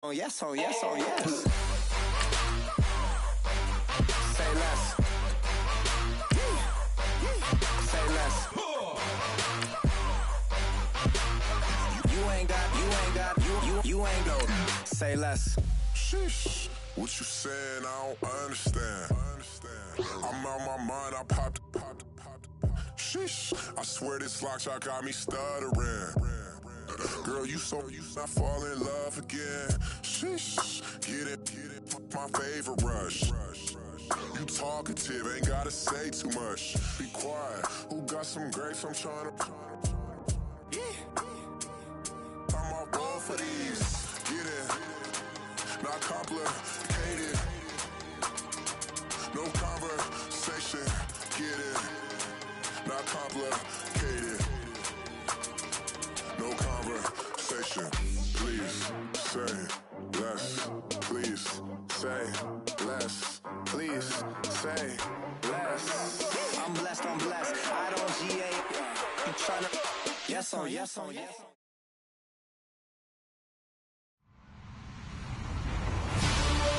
Oh yes, oh yes, oh yes. Say less. Say less. You ain't go. Say less. Sheesh. What you saying? I don't understand. I'm out my mind. I popped. Sheesh. I swear this lock shot got me stuttering. Girl, you not fall in love again. Sheesh. Get it. My favorite rush. You talkative, ain't gotta say too much. Be quiet. Who got some grapes? I'm trying to. I'm all roll for these. Get it. Not complicated. No conversation. Get it. Not complicated. No conversation. Please say less. Please say less. Please say less. I'm blessed, I'm blessed. I don't GA. You tryna. Yes, oh yes, oh yes.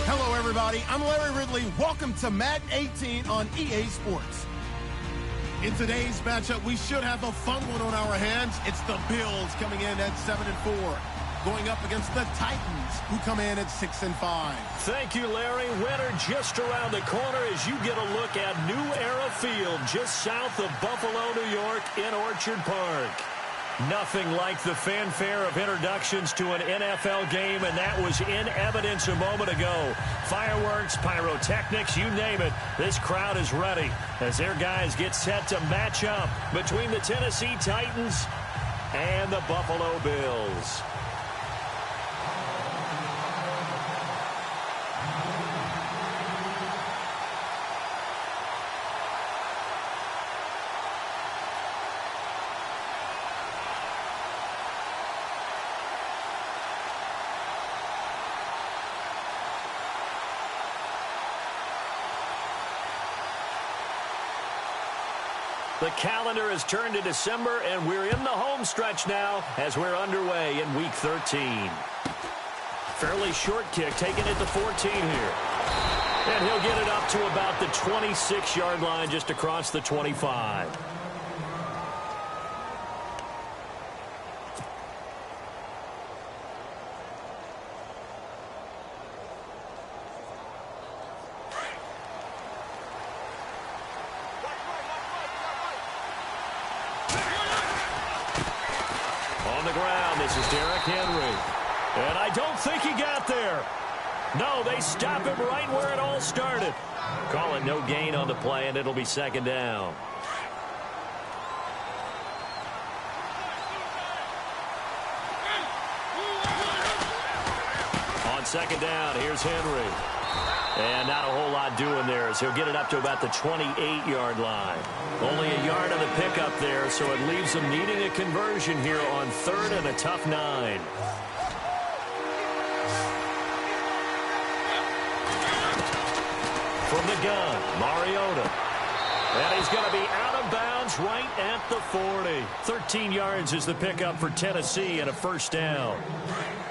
Hello, everybody. I'm Larry Ridley. Welcome to Madden 18 on EA Sports. In today's matchup, we should have a fun one on our hands. It's the Bills coming in at 7-4, going up against the Titans, who come in at 6-5. Thank you, Larry. Winter just around the corner as you get a look at New Era Field, just south of Buffalo, New York, in Orchard Park. Nothing like the fanfare of introductions to an NFL game, and that was in evidence a moment ago. Fireworks, pyrotechnics, you name it. This crowd is ready as their guys get set to match up between the Tennessee Titans and the Buffalo Bills. The calendar has turned to December, and we're in the home stretch now as we're underway in Week 13. Fairly short kick, taking it to 14 here. And he'll get it up to about the 26-yard line, just across the 25. And I don't think he got there. No, they stop him right where it all started. Call it no gain on the play, and it'll be second down. On second down, here's Henry. And not a whole lot doing there as he'll get it up to about the 28-yard line. Only a yard on the pickup there, so it leaves them needing a conversion here on third and a tough 9. From the gun, Mariota. And he's going to be out of bounds right at the 40. 13 yards is the pickup for Tennessee and a first down.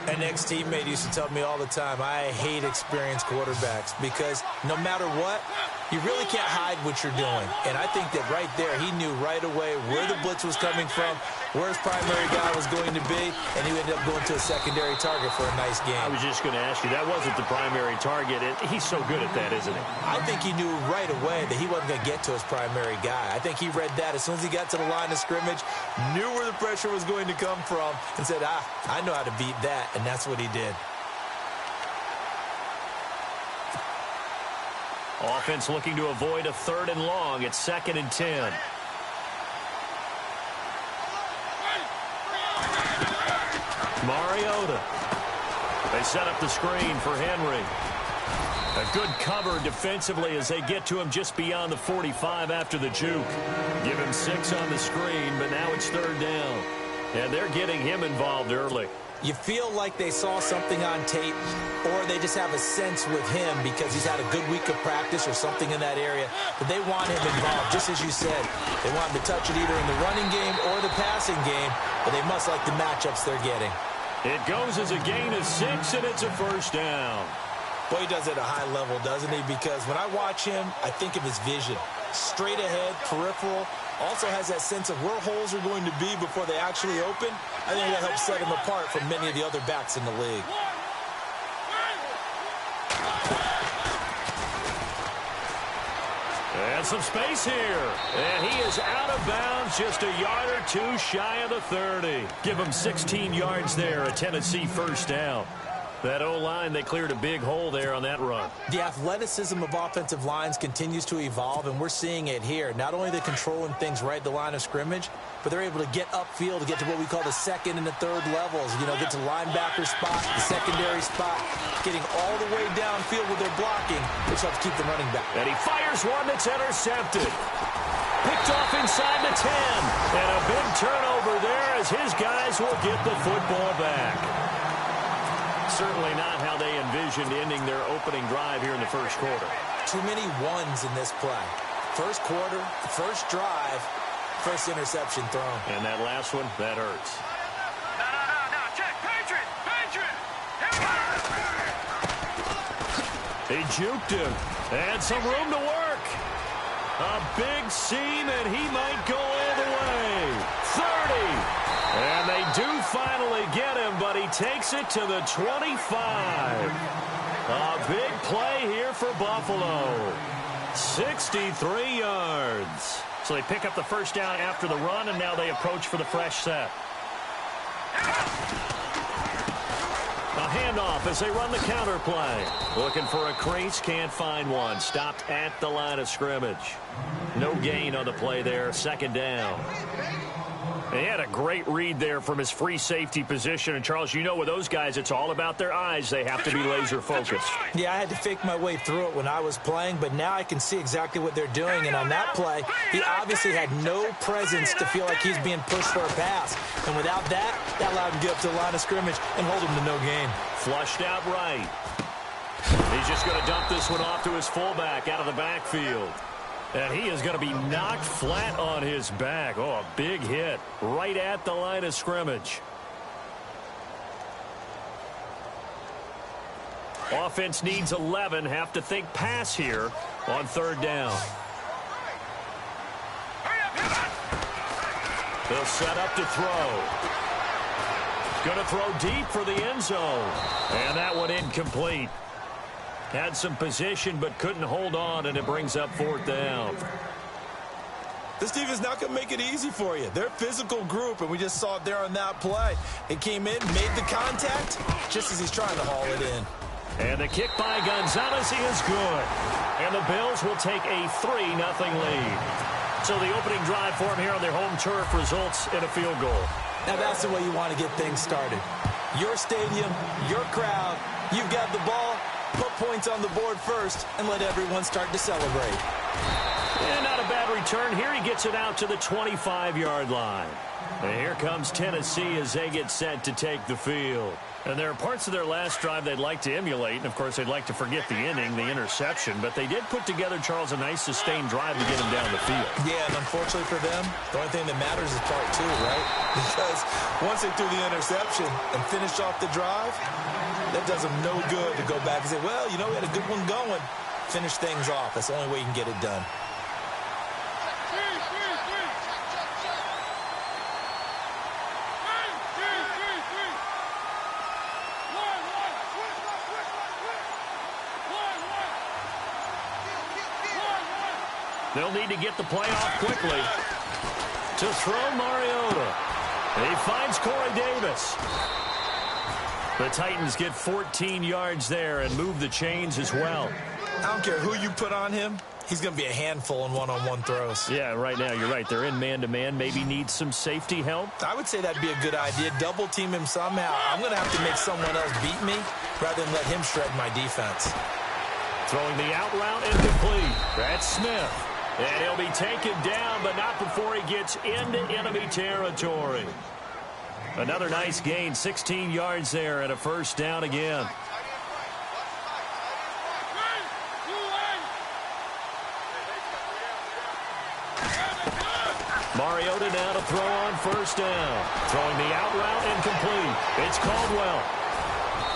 An ex-teammate used to tell me all the time, I hate experienced quarterbacks because no matter what, you really can't hide what you're doing. And I think that right there, he knew right away where the blitz was coming from, where his primary guy was going to be, and he ended up going to a secondary target for a nice game. I was just going to ask you, that wasn't the primary target. He's so good at that, isn't he? I think he knew right away that he wasn't going to get to his primary guy. I think he read that as soon as he got to the line of scrimmage, knew where the pressure was going to come from, and said, I know how to beat that, and that's what he did. Offense looking to avoid a third and long. It's 2nd and 10. Mariota. They set up the screen for Henry. A good cover defensively as they get to him just beyond the 45 after the juke. Give him 6 on the screen, but now it's third down. And they're getting him involved early. You feel like they saw something on tape, or they just have a sense with him because he's had a good week of practice or something in that area, but they want him involved, just as you said. They want him to touch it either in the running game or the passing game, but they must like the matchups they're getting. It goes as a gain of 6, and it's a first down. Well, he does it at a high level, doesn't he? Because when I watch him, I think of his vision. Straight ahead, peripheral. Also has that sense of where holes are going to be before they actually open. I think that helps set him apart from many of the other backs in the league. And some space here. And he is out of bounds, just a yard or two shy of the 30. Give him 16 yards there, a Tennessee first down. That O-line, they cleared a big hole there on that run. The athleticism of offensive lines continues to evolve, and we're seeing it here. Not only they're controlling things right at the line of scrimmage, but they're able to get upfield to get to what we call the second and the third levels. You know, get to linebacker spot, the secondary spot, getting all the way downfield with their blocking, which helps keep the running back. And he fires one that's intercepted. Picked off inside the 10. And a big turnover there as his guys will get the football back. Certainly not how they envisioned ending their opening drive here in the first quarter. Too many ones in this play. First quarter, first drive, first interception thrown. And that last one, that hurts. No. Check. Patriot. He juked him. And some room to work. A big seam, and he might go all the way. 30. And they do finally get him, but he takes it to the 25. A big play here for Buffalo. 63 yards. So they pick up the first down after the run, and now they approach for the fresh set. A handoff as they run the counter play. Looking for a crease, can't find one. Stopped at the line of scrimmage. No gain on the play there, second down. He had a great read there from his free safety position. And, Charles, you know with those guys, it's all about their eyes. They have to be laser focused. Yeah, I had to fake my way through it when I was playing, but now I can see exactly what they're doing. And on that play, he obviously had no presence to feel like he's being pushed for a pass. And without that, that allowed him to get up to the line of scrimmage and hold him to no gain. Flushed out right. He's just going to dump this one off to his fullback out of the backfield. And he is going to be knocked flat on his back. Oh, a big hit right at the line of scrimmage. Offense needs 11. Have to think pass here on third down. They'll set up to throw. Going to throw deep for the end zone. And that one incomplete. Had some position but couldn't hold on, and it brings up fourth down. This team is not going to make it easy for you. They're a physical group, and we just saw it there on that play. It came in, made the contact, just as he's trying to haul it in. And the kick by Gonzalez is good. And the Bills will take a 3-0 lead. So the opening drive for them here on their home turf results in a field goal. Now that's the way you want to get things started. Your stadium, your crowd, you've got the ball. Put points on the board first and let everyone start to celebrate. And not a bad return here. He gets it out to the 25-yard line. And here comes Tennessee as they get set to take the field. And there are parts of their last drive they'd like to emulate. And, of course, they'd like to forget the inning, the interception. But they did put together, Charles, a nice sustained drive to get him down the field. Yeah, and unfortunately for them, the only thing that matters is part two, right? Because once they threw the interception and finished off the drive, that does them no good to go back and say, well, you know, we had a good one going. Finish things off. That's the only way you can get it done. They'll need to get the play off quickly. To throw Mariota. He finds Corey Davis. The Titans get 14 yards there and move the chains as well. I don't care who you put on him. He's going to be a handful in one-on-one throws. Yeah, right now, you're right. They're in man-to-man. Maybe need some safety help. I would say that'd be a good idea. Double team him somehow. I'm going to have to make someone else beat me rather than let him shred my defense. Throwing the out route incomplete. That's Smith. And he'll be taken down, but not before he gets into enemy territory. Another nice gain, 16 yards there, and a first down again. Mariota now to throw on first down. Throwing the out route incomplete. It's Caldwell.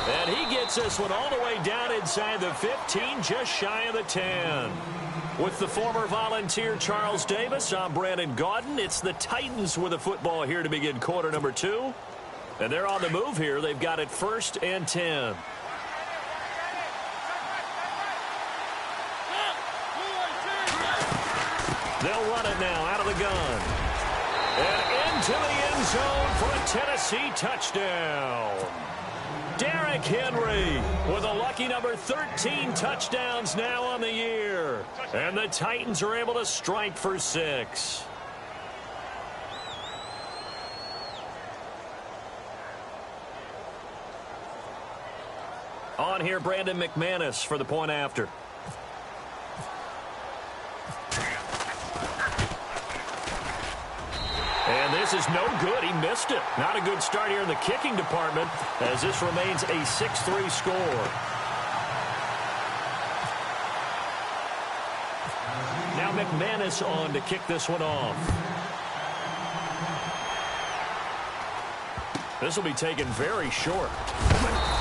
And he gets this one all the way down inside the 15, just shy of the 10. With the former Volunteer Charles Davis, I'm Brandon Gaudin. It's the Titans with the football here to begin quarter number 2. And they're on the move here. They've got it 1st and 10. They'll run it now out of the gun. And into the end zone for a Tennessee touchdown. Derrick Henry with a lucky number 13 touchdowns now on the year. And the Titans are able to strike for 6. On here, Brandon McManus for the point after. And this is no good. He missed it. Not a good start here in the kicking department as this remains a 6-3 score. Now McManus on to kick this one off. This will be taken very short.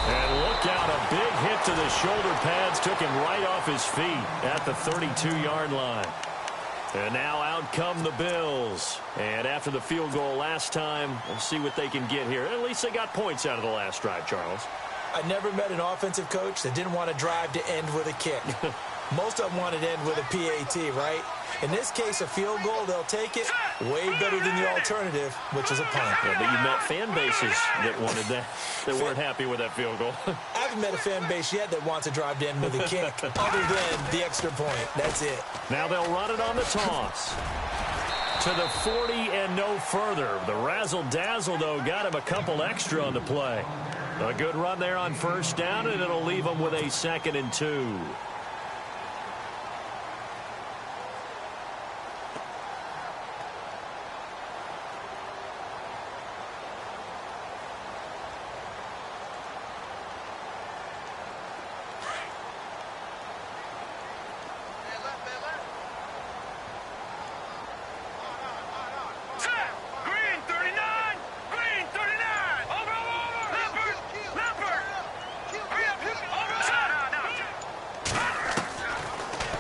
And look out, a big hit to the shoulder pads took him right off his feet at the 32-yard line. And now out come the Bills. And after the field goal last time, we'll see what they can get here. At least they got points out of the last drive, Charles. I never met an offensive coach that didn't want to drive to end with a kick. Most of them wanted to end with a PAT, right? In this case, a field goal, they'll take it. Way better than the alternative, which is a punt. Yeah, but you met fan bases that wanted that, that weren't happy with that field goal. I haven't met a fan base yet that wants to drive to end with a kick, other than the extra point. That's it. Now they'll run it on the toss. To the 40 and no further. The razzle-dazzle, though, got him a couple extra on the play. A good run there on first down, and it'll leave him with a 2nd and 2.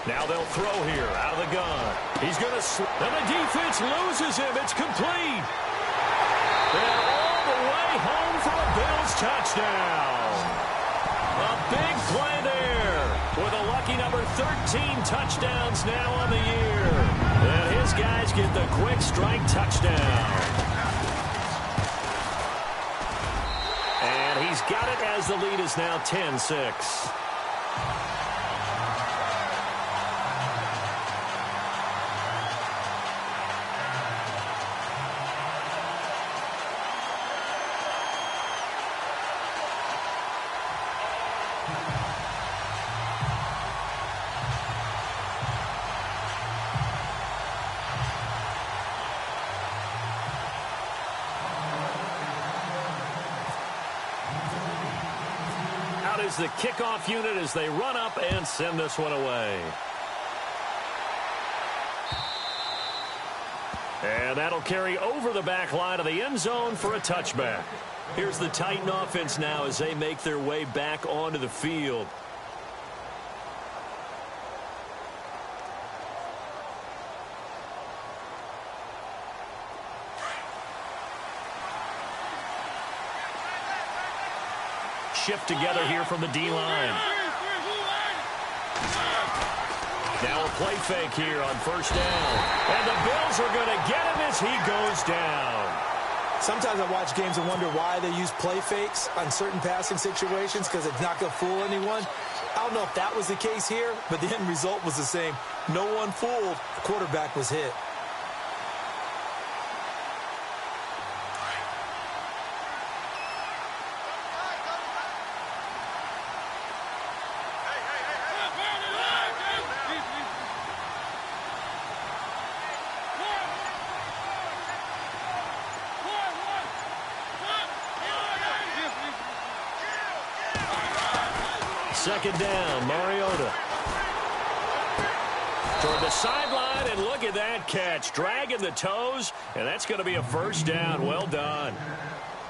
Now they'll throw here out of the gun. He's going to and the defense loses him. It's complete. And all the way home for a Bills touchdown. A big play there with a lucky number 13 touchdowns now on the year. And his guys get the quick strike touchdown. And he's got it as the lead is now 10-6. Is the kickoff unit as they run up and send this one away. And that'll carry over the back line of the end zone for a touchback. Here's the Titan offense now as they make their way back onto the field. Shift together here from the D-line. Now a play fake here on first down. And the Bills are going to get him as he goes down. Sometimes I watch games and wonder why they use play fakes on certain passing situations because it's not going to fool anyone. I don't know if that was the case here, but the end result was the same. No one fooled. The quarterback was hit. Second down, Mariota. Toward the sideline, and look at that catch. Dragging the toes, and that's going to be a first down. Well done.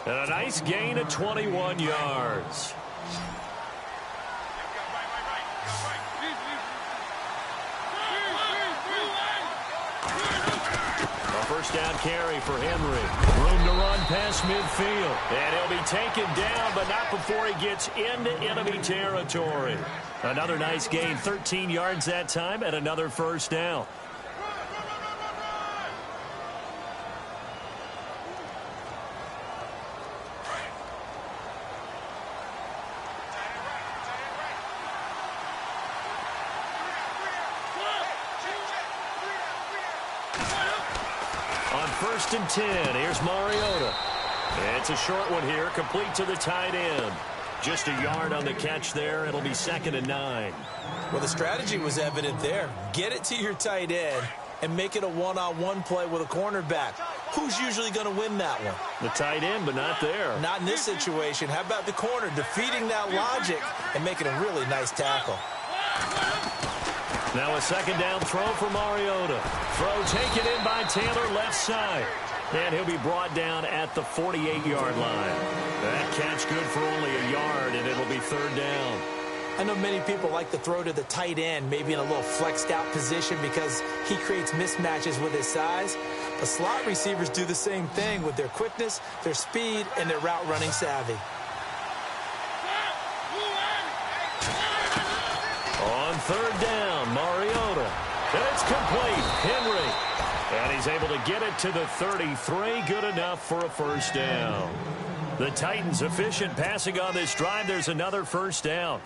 And a nice gain of 21 yards. A first down carry for Henry. Room to run past midfield. And he'll be taken down, but not before he gets into enemy territory. Another nice gain, 13 yards that time, and another first down. On 1st and 10, here's Mariota. It's a short one here, complete to the tight end. Just a yard on the catch there. It'll be 2nd and 9. Well, the strategy was evident there. Get it to your tight end and make it a one-on-one play with a cornerback. Who's usually going to win that one? The tight end, but not there. Not in this situation. How about the corner defeating that logic and making a really nice tackle? Now a 2nd down throw for Mariota. Throw taken in by Taylor, left side. And he'll be brought down at the 48-yard line. That catch good for only a yard, and it'll be 3rd down. I know many people like to throw to the tight end, maybe in a little flexed out position because he creates mismatches with his size. But slot receivers do the same thing with their quickness, their speed, and their route running savvy. On 3rd down, Mariota. And it's complete. Henry. And he's able to get it to the 33. Good enough for a first down. The Titans efficient passing on this drive. There's another first down.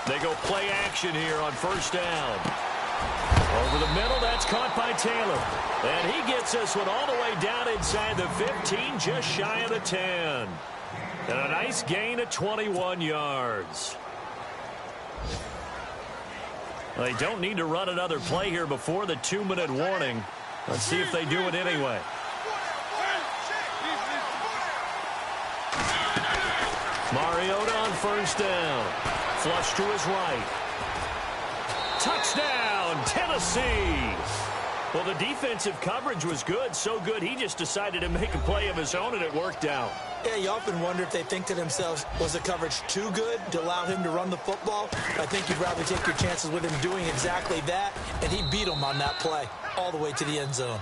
They go play action here on 1st down. Over the middle, that's caught by Taylor. And he gets this one all the way down inside the 15, just shy of the 10. And a nice gain of 21 yards. Well, they don't need to run another play here before the 2-minute warning. Let's see if they do it anyway. Mariota on 1st down. Flush to his right. Touchdown, Tennessee. Well, the defensive coverage was good, so good he just decided to make a play of his own, and it worked out. Yeah, you often wonder if they think to themselves, was the coverage too good to allow him to run the football? I think you'd rather take your chances with him doing exactly that, and he beat him on that play all the way to the end zone.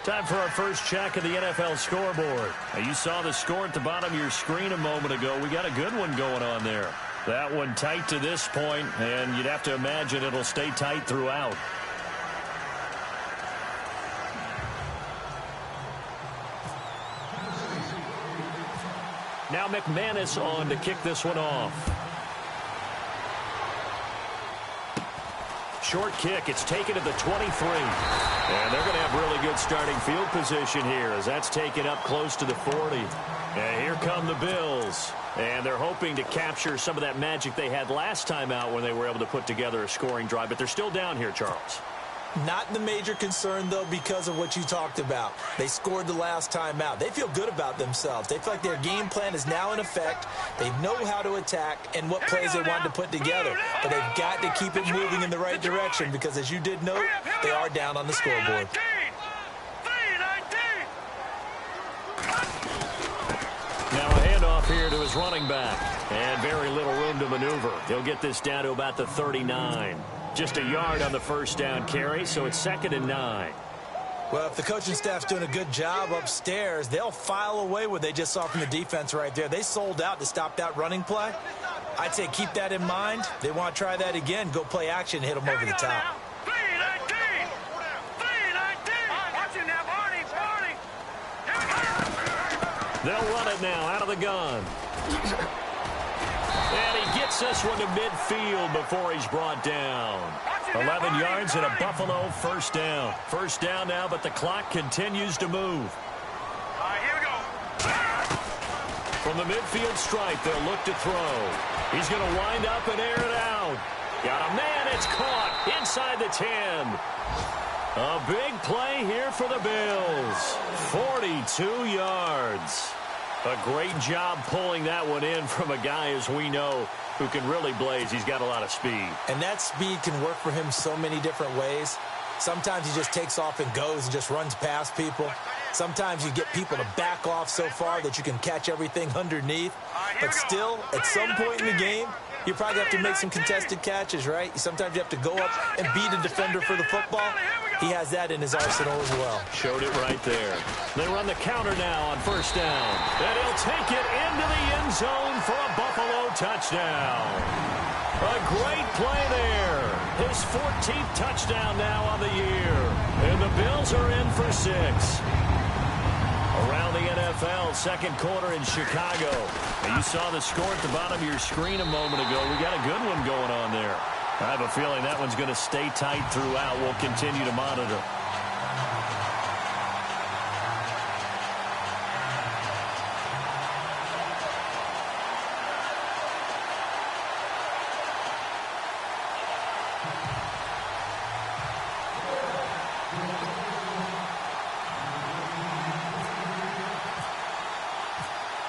Time for our first check of the NFL scoreboard. Now, you saw the score at the bottom of your screen a moment ago. We got a good one going on there. That one tight to this point, and you'd have to imagine it'll stay tight throughout. Now McManus on to kick this one off. Short kick. It's taken to the 23. And they're going to have really good starting field position here as that's taken up close to the 40. And here come the Bills. And they're hoping to capture some of that magic they had last time out when they were able to put together a scoring drive. But they're still down here, Charles. Not the major concern, though, because of what you talked about. They scored the last time out. They feel good about themselves. They feel like their game plan is now in effect. They know how to attack and what plays they want to put together. But they've got to keep it moving in the right direction because, as you did note, they are down on the scoreboard. Now a handoff here to his running back. And very little room to maneuver. He'll get this down to about the 39. Just a yard on the first down carry, so it's 2nd and 9. Well, if the coaching staff's doing a good job upstairs, they'll file away what they just saw from the defense right there. They sold out to stop that running play. I'd say keep that in mind. They want to try that again. Go play action, hit them over the top. They'll run it now out of the gun. And he gets this one to midfield before he's brought down. 11 yards and a Buffalo first down. First down now, but the clock continues to move. All right, here we go. From the midfield stripe, they'll look to throw. He's going to wind up and air it out. Got a man, it's caught inside the 10. A big play here for the Bills. 42 yards. A great job pulling that one in from a guy, as we know, who can really blaze. He's got a lot of speed. And that speed can work for him so many different ways. Sometimes he just takes off and goes and just runs past people. Sometimes you get people to back off so far that you can catch everything underneath. But still, at some point in the game, you probably have to make some contested catches, right? Sometimes you have to go up and beat a defender for the football. He has that in his arsenal as well. Showed it right there. They run the counter now on first down. And he'll take it into the end zone for a Buffalo touchdown. A great play there. His 14th touchdown now on the year. And the Bills are in for 6. Around the NFL, second quarter in Chicago. And you saw the score at the bottom of your screen a moment ago. We got a good one going on there. I have a feeling that one's going to stay tight throughout. We'll continue to monitor.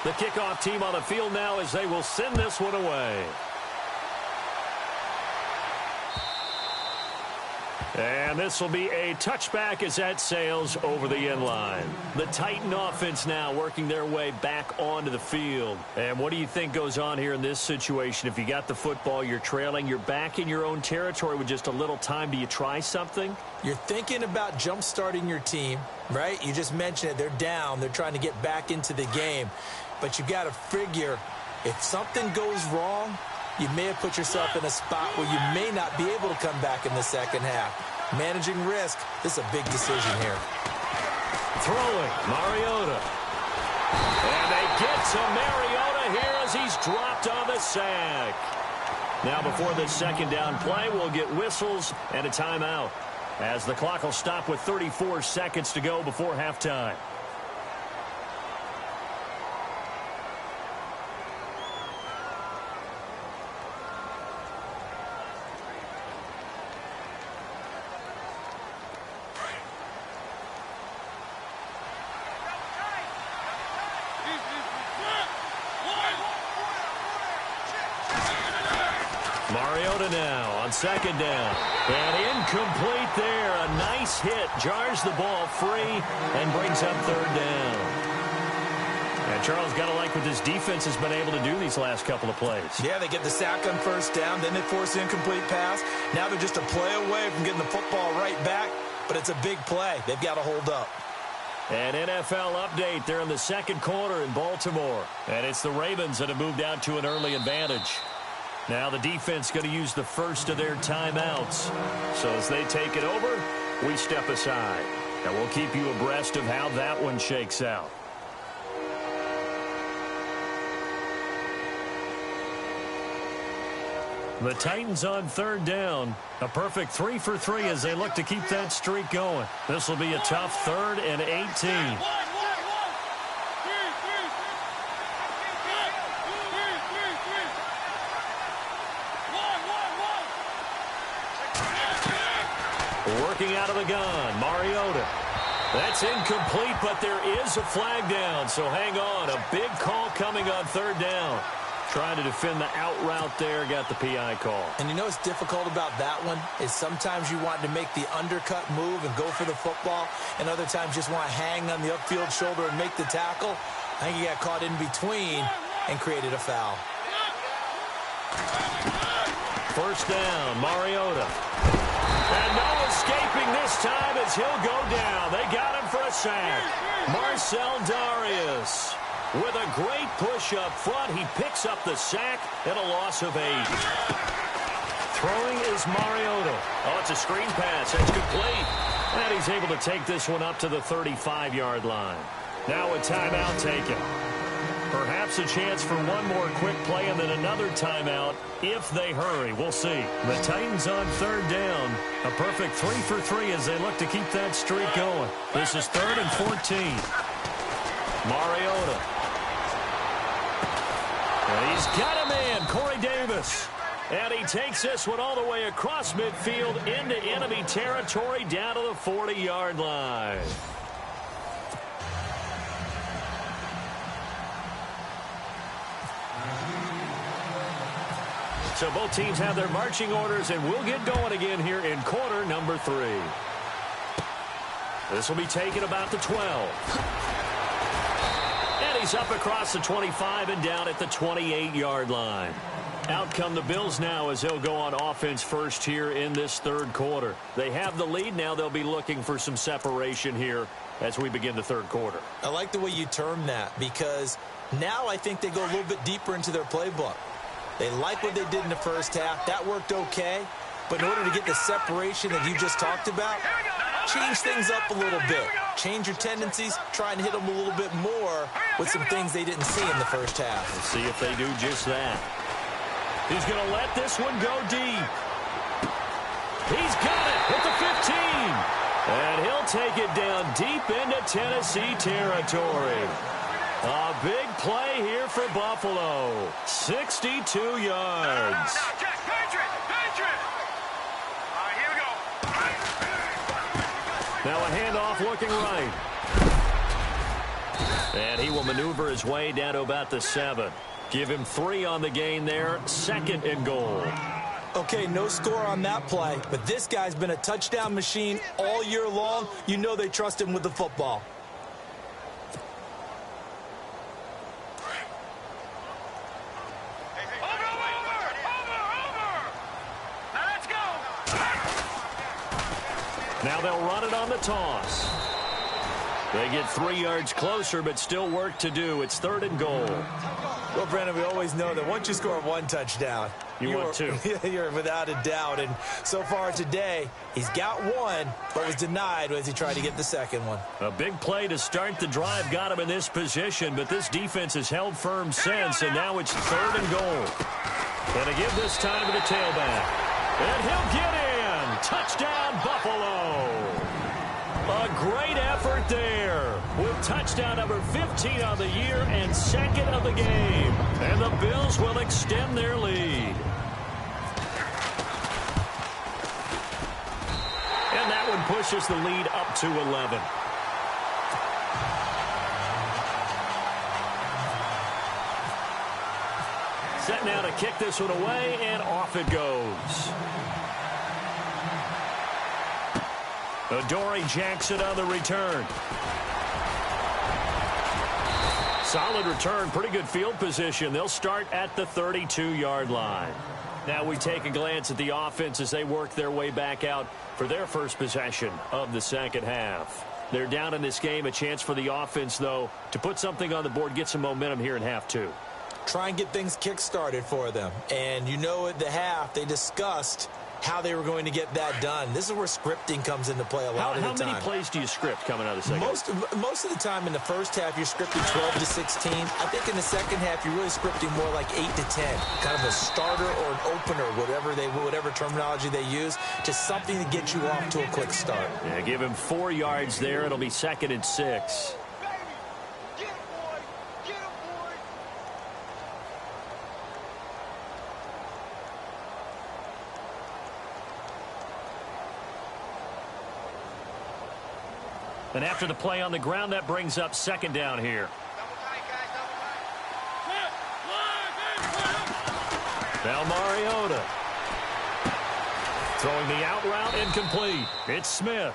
The kickoff team on the field now as they will send this one away. And this will be a touchback as that sails over the end line. The Titan offense now working their way back onto the field. And what do you think goes on here in this situation? If you got the football, you're trailing, you're back in your own territory with just a little time. Do you try something? You're thinking about jump-starting your team, right? You just mentioned it. They're down. They're trying to get back into the game. But you got to figure if something goes wrong, you may have put yourself in a spot where you may not be able to come back in the second half. Managing risk, this is a big decision here. Throwing, Mariota. And they get to Mariota here as he's dropped on the sack. Now before the second down play, we'll get whistles and a timeout, as the clock will stop with 34 seconds to go before halftime. Mariota now on second down. And incomplete there. A nice hit. Jars the ball free and brings up third down. And Charles, got to like what this defense has been able to do these last couple of plays. Yeah, they get the sack on first down. Then they force the incomplete pass. Now they're just a play away from getting the football right back. But it's a big play. They've got to hold up. An NFL update. They're in the second quarter in Baltimore. And it's the Ravens that have moved out to an early advantage. Now the defense going to use the first of their timeouts. So as they take it over, we step aside. And we'll keep you abreast of how that one shakes out. The Titans on third down. A perfect 3 for 3 as they look to keep that streak going. This will be a tough 3rd and 18. Working out of the gun, Mariota. That's incomplete, but there is a flag down, so hang on. A big call coming on third down. Trying to defend the out route there, got the PI call. And you know what's difficult about that one is sometimes you want to make the undercut move and go for the football, and other times just want to hang on the upfield shoulder and make the tackle. I think he got caught in between and created a foul. First down, Mariota. And no escaping this time as he'll go down. They got him for a sack. Marcel Darius with a great push up front. He picks up the sack and a loss of 8. Throwing is Mariota. Oh, it's a screen pass. That's complete. And he's able to take this one up to the 35-yard line. Now a timeout taken. Perhaps a chance for one more quick play and then another timeout if they hurry. We'll see. The Titans on third down. A perfect 3 for 3 as they look to keep that streak going. This is 3rd and 14. Mariota. And he's got a man, Corey Davis. And he takes this one all the way across midfield into enemy territory down to the 40-yard line. So both teams have their marching orders, and we'll get going again here in quarter number 3. This will be taken about the 12. And he's up across the 25 and down at the 28-yard line. Out come the Bills now as they'll go on offense first here in this third quarter. They have the lead. Now they'll be looking for some separation here as we begin the third quarter. I like the way you term that, because now I think they go a little bit deeper into their playbook. They like what they did in the first half. That worked okay. But in order to get the separation that you just talked about, change things up a little bit. Change your tendencies. Try and hit them a little bit more with some things they didn't see in the first half. Let's see if they do just that. He's going to let this one go deep. He's got it at the 15. And he'll take it down deep into Tennessee territory. A big play here for Buffalo. 62 yards. Now a handoff looking right. And he will maneuver his way down to about the 7. Give him 3 on the gain there. 2nd and goal. Okay, no score on that play, but this guy's been a touchdown machine all year long. You know they trust him with the football. Now they'll run it on the toss. They get 3 yards closer, but still work to do. It's 3rd and goal. Well, Brandon, we always know that once you score 1 touchdown, want 2. You're without a doubt. And so far today, he's got 1, but was denied as he tried to get the 2nd one. A big play to start the drive got him in this position, but this defense has held firm since, and now it's 3rd and goal. And to give this time to the tailback. And he'll get in. Touchdown, Buffalo. A great effort there with touchdown number 15 on the year and 2nd of the game. And the Bills will extend their lead. And that one pushes the lead up to 11. Set now to kick this one away, and off it goes. Adoree Jackson on the return. Solid return, pretty good field position. They'll start at the 32-yard line. Now we take a glance at the offense as they work their way back out for their first possession of the second half. They're down in this game. A chance for the offense, though, to put something on the board, get some momentum here in half 2. Try and get things kick-started for them. And you know at the half, they discussed how they were going to get that done. This is where scripting comes into play a lot of the time. How many plays do you script coming out of the second half? Most of the time in the first half, you're scripting 12 to 16. I think in the second half, you're really scripting more like 8 to 10. Kind of a starter or an opener, whatever terminology they use, just something to get you off to a quick start. Yeah, give him 4 yards there. It'll be 2nd and 6. And after the play on the ground, that brings up 2nd down here. Now Mariota. Throwing the out route, incomplete. It's Smith.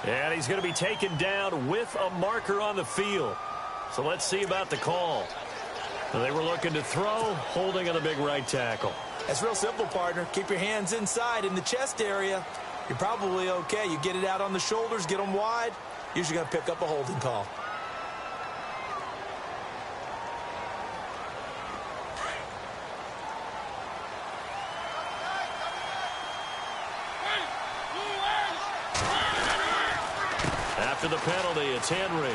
And he's going to be taken down with a marker on the field. So let's see about the call. They were looking to throw, holding on the big right tackle. That's real simple, partner. Keep your hands inside in the chest area. You're probably okay. You get it out on the shoulders, get them wide. Usually going to pick up a holding call. After the penalty, it's Henry.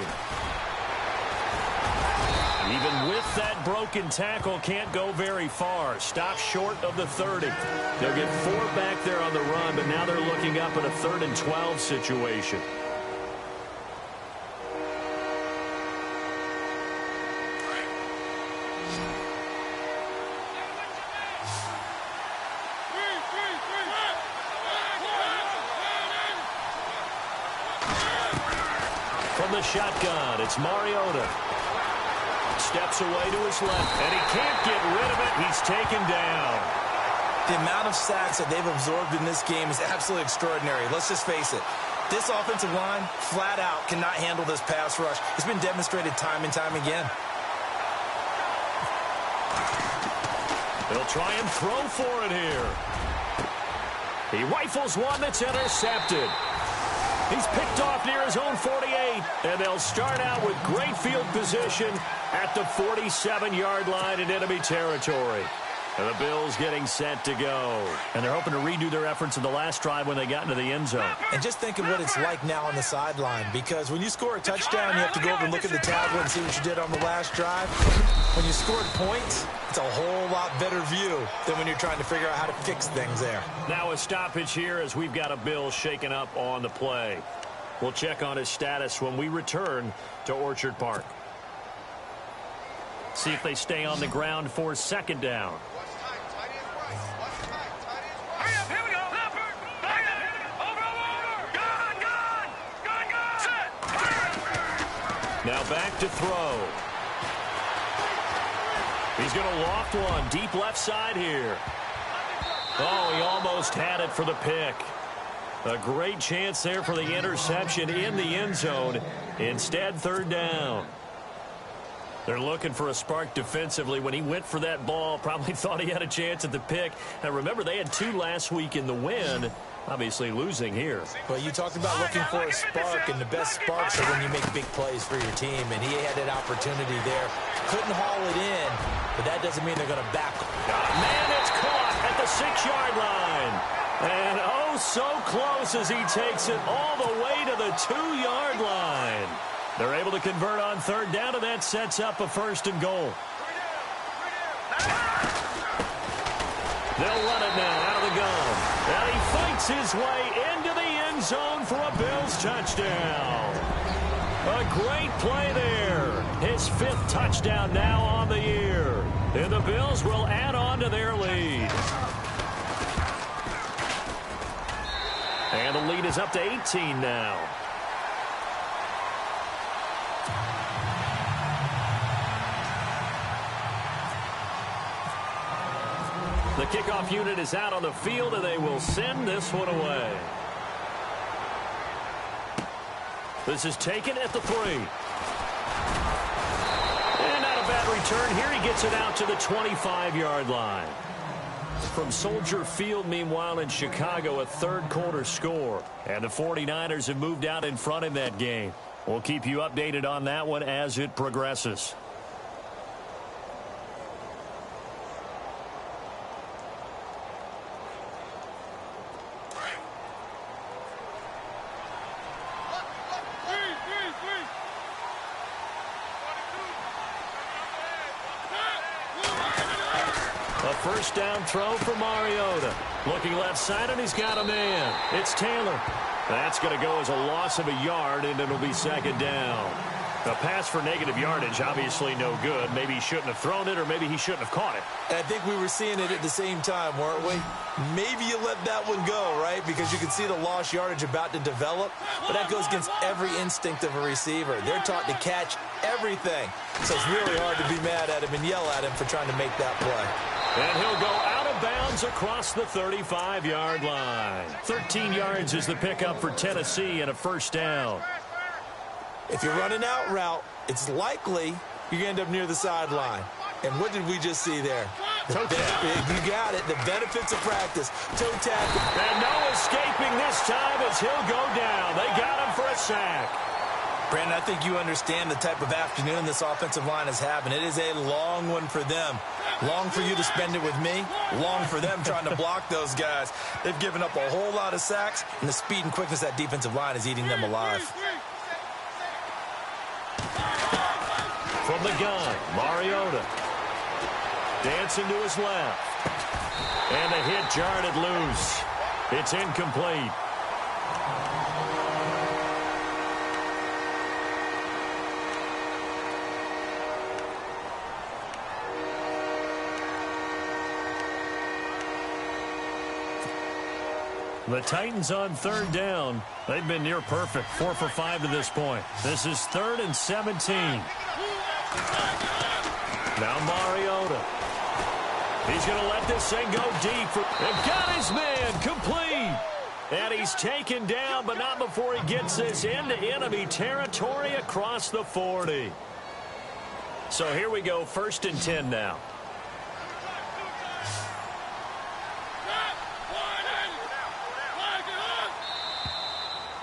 Even with that broken tackle, can't go very far. Stop short of the 30. They'll get 4 back there on the run, but now they're looking up at a 3rd and 12 situation. From the shotgun, it's Mariota. Steps away to his left, and he can't get rid of it. He's taken down. The amount of sacks that they've absorbed in this game is absolutely extraordinary. Let's just face it. This offensive line, flat out, cannot handle this pass rush. It's been demonstrated time and time again. They'll try and throw for it here. He rifles one that's intercepted. He's picked off near his own 48, and they'll start out with great field position at the 47-yard line in enemy territory. And the Bills getting set to go. And they're hoping to redo their efforts in the last drive when they got into the end zone. And just think of what it's like now on the sideline, because when you score a touchdown, you have to go over and look at the tablet and see what you did on the last drive. When you scored points, it's a whole lot better view than when you're trying to figure out how to fix things there. Now a stoppage here as we've got a Bill shaken up on the play. We'll check on his status when we return to Orchard Park. See if they stay on the ground for second down. Now back to throw. He's going to loft one deep left side here. Oh, he almost had it for the pick. A great chance there for the interception in the end zone. Instead, third down. They're looking for a spark defensively. When he went for that ball, probably thought he had a chance at the pick. And remember, they had 2 last week in the win. Obviously losing here. Well, you talked about looking for a spark, and the best sparks are when you make big plays for your team, and he had an opportunity there. Couldn't haul it in, but that doesn't mean they're going to back. Man, it's caught at the 6-yard line. And oh, so close as he takes it all the way to the 2-yard line. They're able to convert on third down, and that sets up a first and goal. They'll run it now out of the gun. And he fights his way into the end zone for a Bills touchdown. A great play there. His 5th touchdown now on the year. And the Bills will add on to their lead. And the lead is up to 18 now. The kickoff unit is out on the field, and they will send this one away. This is taken at the 3. And not a bad return here. He gets it out to the 25-yard line. From Soldier Field, meanwhile, in Chicago, a third-quarter score. And the 49ers have moved out in front in that game. We'll keep you updated on that one as it progresses. First down throw for Mariota. Looking left side, and he's got a man. It's Taylor. That's going to go as a loss of a yard, and it'll be second down. A pass for negative yardage, obviously no good. Maybe he shouldn't have thrown it, or maybe he shouldn't have caught it. I think we were seeing it at the same time, weren't we? Maybe you let that one go, right? Because you can see the lost yardage about to develop. But that goes against every instinct of a receiver. They're taught to catch everything. So it's really hard to be mad at him and yell at him for trying to make that play. And he'll go out of bounds across the 35-yard line. 13 yards is the pickup for Tennessee and a first down. If you're running out route, it's likely you're going to end up near the sideline. And what did we just see there? Toe tap. You got it. The benefits of practice. Toe tap. And no escaping this time as he'll go down. They got him for a sack. Brandon, I think you understand the type of afternoon this offensive line is having. It is a long one for them. Long for you to spend it with me. Long for them trying to block those guys. They've given up a whole lot of sacks, and the speed and quickness of that defensive line is eating them alive. From the gun, Mariota. Dancing to his left. And the hit jarred it loose. It's incomplete. The Titans on third down. They've been near perfect. 4 for 5 to this point. This is 3rd and 17. Now Mariota. He's going to let this thing go deep. And got his man complete. And he's taken down, but not before he gets this into enemy territory across the 40. So here we go, 1st and 10 now.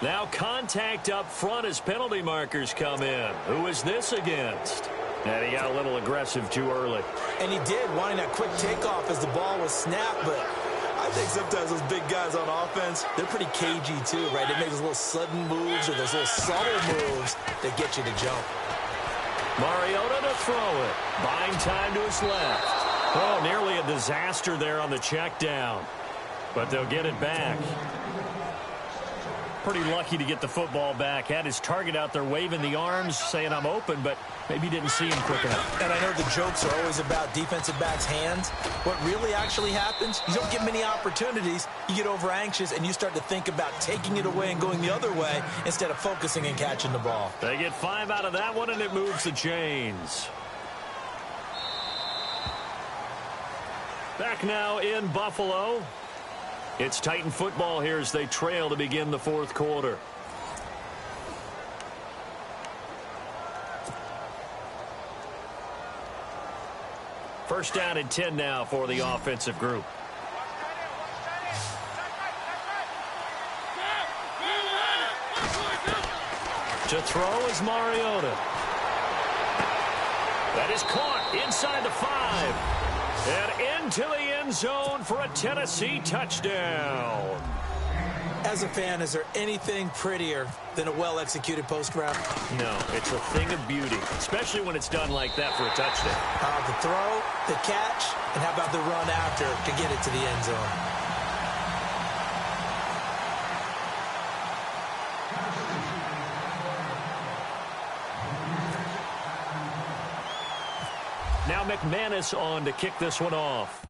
Now contact up front as penalty markers come in. Who is this against? And he got a little aggressive too early. And he did, wanting that quick takeoff as the ball was snapped, but I think sometimes those big guys on offense, they're pretty cagey too, right? They make those little sudden moves or those little subtle moves that get you to jump. Mariota to throw it. Buying time to his left. Oh, nearly a disaster there on the check down. But they'll get it back. Pretty lucky to get the football back. Had his target out there waving the arms, saying I'm open, but maybe didn't see him quick enough. And I know the jokes are always about defensive backs' hands. What really actually happens, you don't get many opportunities. You get over anxious, and you start to think about taking it away and going the other way instead of focusing and catching the ball. They get 5 out of that one, and it moves the chains. Back now in Buffalo. It's Titan football here as they trail to begin the 4th quarter. First down and 10 now for the offensive group. To throw is Mariota. That is caught inside the 5. And into the end zone for a Tennessee touchdown. As a fan, is there anything prettier than a well-executed post route? No, it's a thing of beauty, especially when it's done like that for a touchdown. The throw, the catch, and how about the run after to get it to the end zone? Now McManus on to kick this one off.